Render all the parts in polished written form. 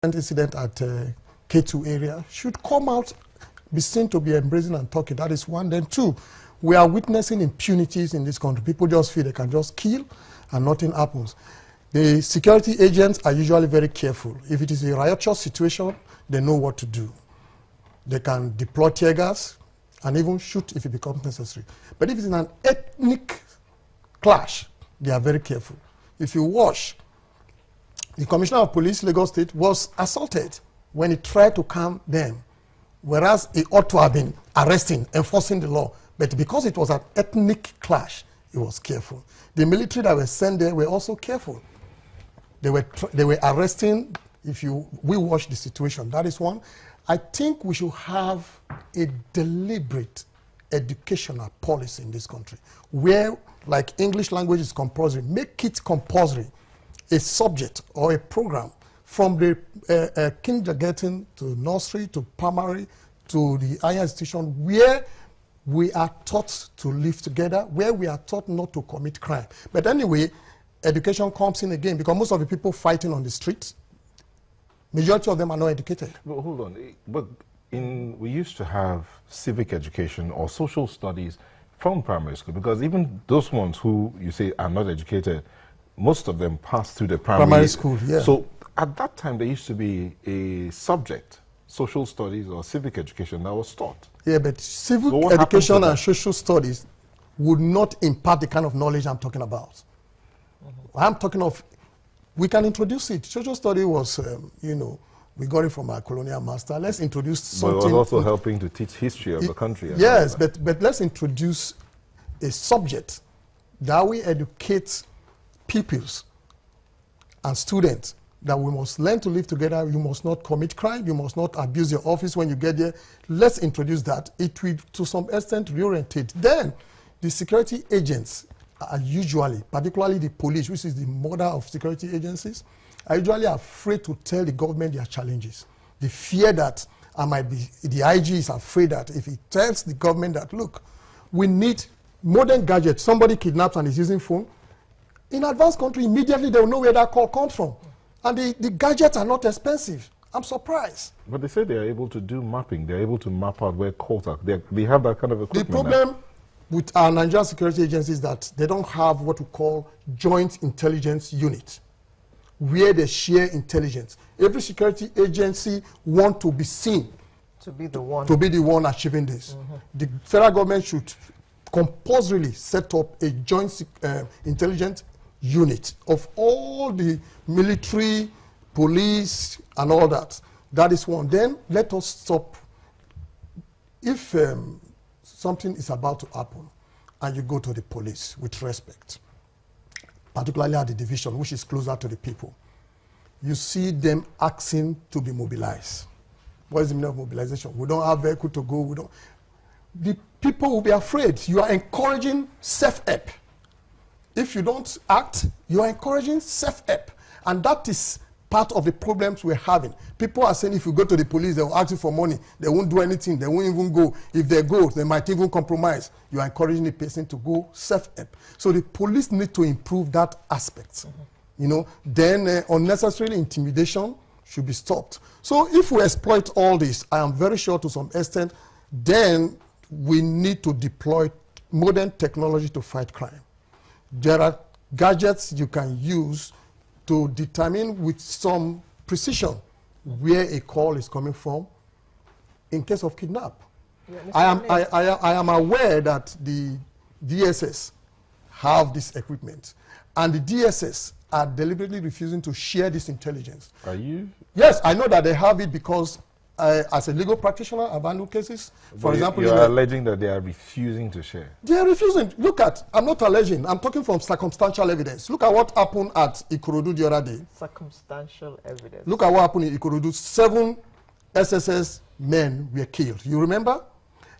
incident at K2 area should come out, be seen to be embracing and talking. That is one. Then two, we are witnessing impunities in this country. People just feel they can just kill and nothing happens. The security agents are usually very careful. If it is a riotous situation, they know what to do. They can deploy tear gas and even shoot if it becomes necessary. But if it's in an ethnic clash, they are very careful. If you watch, the Commissioner of Police, Lagos State, was assaulted when he tried to calm them, whereas he ought to have been arresting, enforcing the law. But because it was an ethnic clash, he was careful. The military that were sent there were also careful. They were arresting. We watch the situation. That is one. I think we should have a deliberate educational policy in this country where, like English language is compulsory, make it compulsory, a subject or a program from the kindergarten to nursery to primary to the higher institution, where we are taught to live together, where we are taught not to commit crime. But anyway, education comes in again because most of the people fighting on the streets, majority of them are not educated. But hold on, but we used to have civic education or social studies from primary school, because even those ones who you say are not educated, most of them pass through the primary school, yeah. So at that time, there used to be a subject, social studies or civic education, that was taught. Yeah, but civic education and social studies would not impart the kind of knowledge I'm talking about. Mm-hmm. I'm talking of, we can introduce it. Social study was, we got it from our colonial master. Let's introduce something. But it was also helping to teach history of the country. Yes, but let's introduce a subject that we educate pupils and students that we must learn to live together. You must not commit crime. You must not abuse your office when you get there. Let's introduce that. It will, to some extent, reorientate. Then, the security agents are usually, particularly the police, which is the mother of security agencies, are usually afraid to tell the government their challenges. The fear that the IG is afraid that if he tells the government that, look, we need modern gadgets, somebody kidnaps and is using phone, in advanced country, immediately they will know where that call comes from. And the gadgets are not expensive. I'm surprised. But they say they are able to do mapping. They're able to map out where calls are. They have that kind of equipment. The problem with our Nigerian security agencies is that they don't have what we call joint intelligence unit, where they share intelligence. Every security agency wants to be seen to be the one achieving this. Mm-hmm. The federal government should compulsorily set up a joint intelligence unit of all the military, police, and all that. That is one. Then let us stop. If something is about to happen and you go to the police with respect, particularly at the division, which is closer to the people, you see them asking to be mobilized. What is the meaning of mobilization? We don't have vehicle to go. The people will be afraid. You are encouraging self-help. If you don't act, you are encouraging self-help. And that is part of the problems we're having. People are saying if you go to the police, they will ask you for money. They won't do anything. They won't even go. If they go, they might even compromise. You are encouraging the person to go self-help. So the police need to improve that aspect. Mm-hmm. Then unnecessary intimidation should be stopped. So if we exploit all this, I am very sure to some extent, then we need to deploy modern technology to fight crime. There are gadgets you can use to determine with some precision where a call is coming from in case of kidnap. Yeah, I am aware that the DSS have this equipment, and the DSS are deliberately refusing to share this intelligence. Are you? Yes, I know that they have it because as a legal practitioner, I've handled cases. For example, you are alleging that they are refusing to share. They are refusing. Look at, I'm not alleging, I'm talking from circumstantial evidence. Look at what happened at Ikorodu the other day. Circumstantial evidence. Look at what happened in Ikorodu. 7 SSS men were killed. You remember?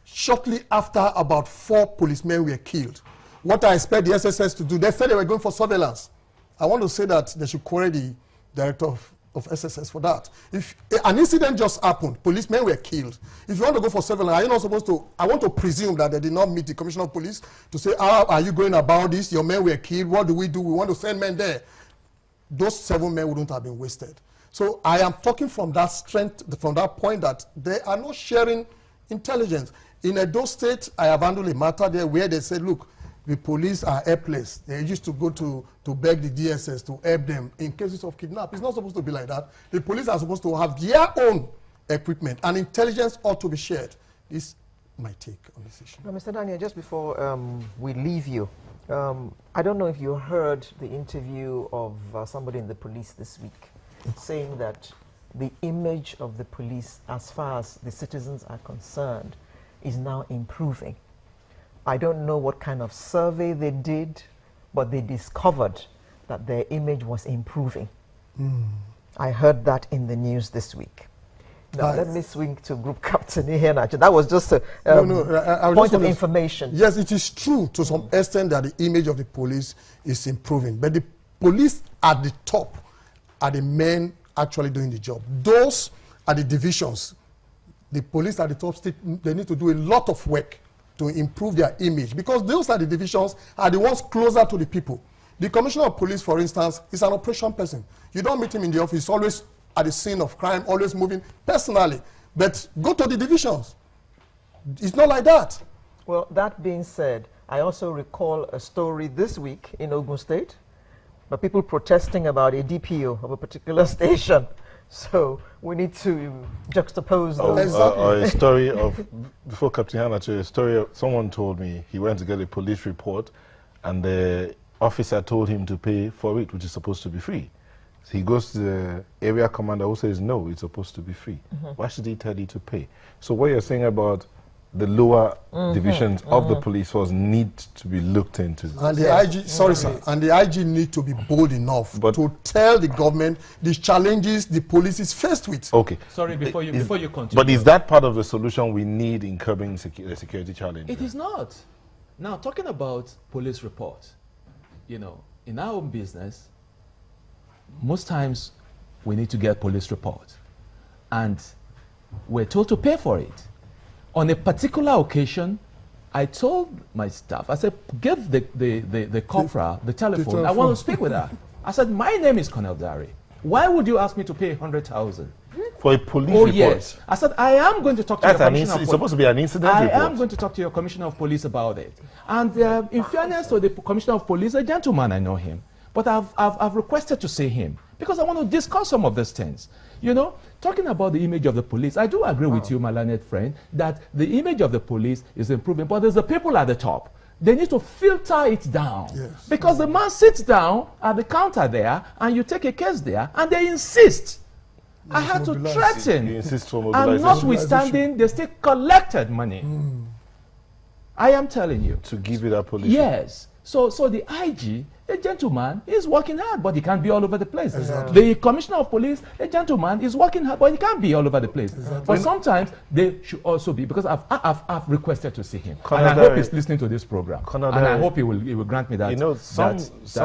Shortly after, about 4 policemen were killed. What I expect the SSS to do, they said they were going for surveillance. I want to say that they should query the director of SSS for that. If an incident just happened, policemen were killed. If you want to go for surveillance, are you not supposed to, I want to presume that they did not meet the commissioner of police to say, how are you going about this? Your men were killed. What do? We want to send men there. Those 7 men wouldn't have been wasted. So I am talking from that strength, from that point that they are not sharing intelligence. In Edo State, I have handled a matter there where they said, look, the police are helpless. They used to go to beg the DSS to help them in cases of kidnap. It's not supposed to be like that. The police are supposed to have their own equipment, and intelligence ought to be shared. This is my take on this issue. Now, Mr. Daniel, just before we leave you, I don't know if you heard the interview of somebody in the police this week saying that the image of the police as far as the citizens are concerned is now improving. I don't know what kind of survey they did, but they discovered that their image was improving. I heard that in the news this week. Now, let me swing to Group Captain here. That was just a point of information. Yes, it is true to some extent that the image of the police is improving, but the police at the top are the men actually doing the job. Those are the divisions. The police at the top, they need to do a lot of work to improve their image, because those are the divisions are the ones closer to the people. The commissioner of police, for instance, is an operation person. You don't meet him in the office, always at the scene of crime, always moving personally. But go to the divisions. It's not like that. Well, that being said, I also recall a story this week in Ogun State, but people protesting about a DPO of a particular station. So we need to juxtapose those. A story of, before Captain Hannah, a story of someone told me he went to get a police report and the officer told him to pay for it, which is supposed to be free. So he goes to the area commander who says, no, it's supposed to be free. Why should he tell you to pay? So what you're saying about the lower divisions of the police force need to be looked into. And the IG, sorry sir, and the IG need to be bold enough to tell the government the challenges the police is faced with. Okay. Sorry, before you continue. But is that part of the solution we need in curbing the security challenge? It is not. Now, talking about police reports, you know, in our own business, most times we need to get police reports, and we're told to pay for it. On a particular occasion, I told my staff, I said, give the corporal the telephone. I want to speak with her. I said, my name is Colonel Dari. Why would you ask me to pay 100,000? For a police report? Yes. I said, I am going to talk to your commissioner of police. It's supposed to be an incident report. I am going to talk to your commissioner of police about it. And in fairness to the commissioner of police, a gentleman, I know him. But I've requested to see him because I want to discuss some of these things. You know, talking about the image of the police, I do agree with you, my learned friend, that the image of the police is improving, but there's the people at the top. They need to filter it down. Yes. Because the man sits down at the counter there, and you take a case there, and they insist. I had to threaten. You insist for mobilization. And notwithstanding, they still collected money. I am telling you. To give it a police. Yes. So the IG, a gentleman, is working hard, but he can't be all over the place. Exactly. The commissioner of police, a gentleman, is working hard, but he can't be all over the place. But sometimes they should also be, because I've requested to see him. And I hope he's listening to this program. And I hope he will grant me that. You know, some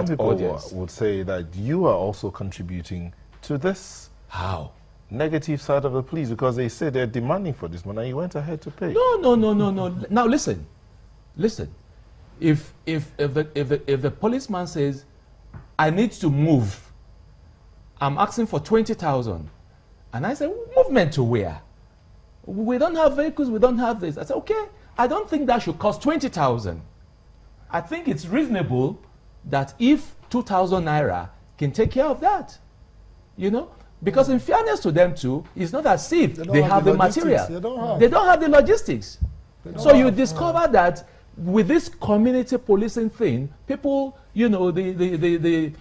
people audience. would say that you are also contributing to this. How? Negative side of the police, because they say they're demanding for this money and you went ahead to pay. No. Now listen. If the policeman says, I need to move, I'm asking for 20,000, and I say, movement to where? We don't have vehicles, we don't have this. I say, okay, I don't think that should cost 20,000. I think it's reasonable that if 2,000 naira can take care of that, you know, because in fairness to them too, it's not as if they have the material. They don't have the logistics. So you discover that with this community policing thing, people, you know, the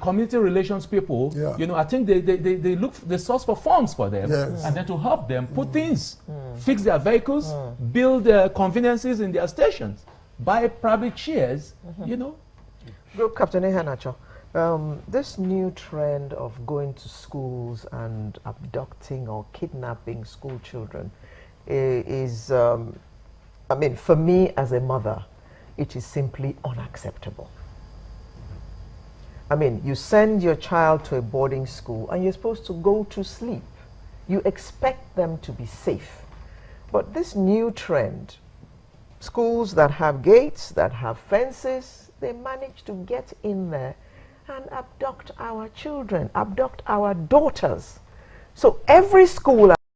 community relations people, you know, I think they source for funds for them, and then to help them put things, fix their vehicles, build conveniences in their stations, buy private chairs, you know. Group Captain Ehanacho, this new trend of going to schools and abducting or kidnapping school children is I mean, for me as a mother, it is simply unacceptable. I mean, you send your child to a boarding school and you're supposed to go to sleep. You expect them to be safe. But this new trend, schools that have gates, that have fences, they manage to get in there and abduct our children, abduct our daughters. So every school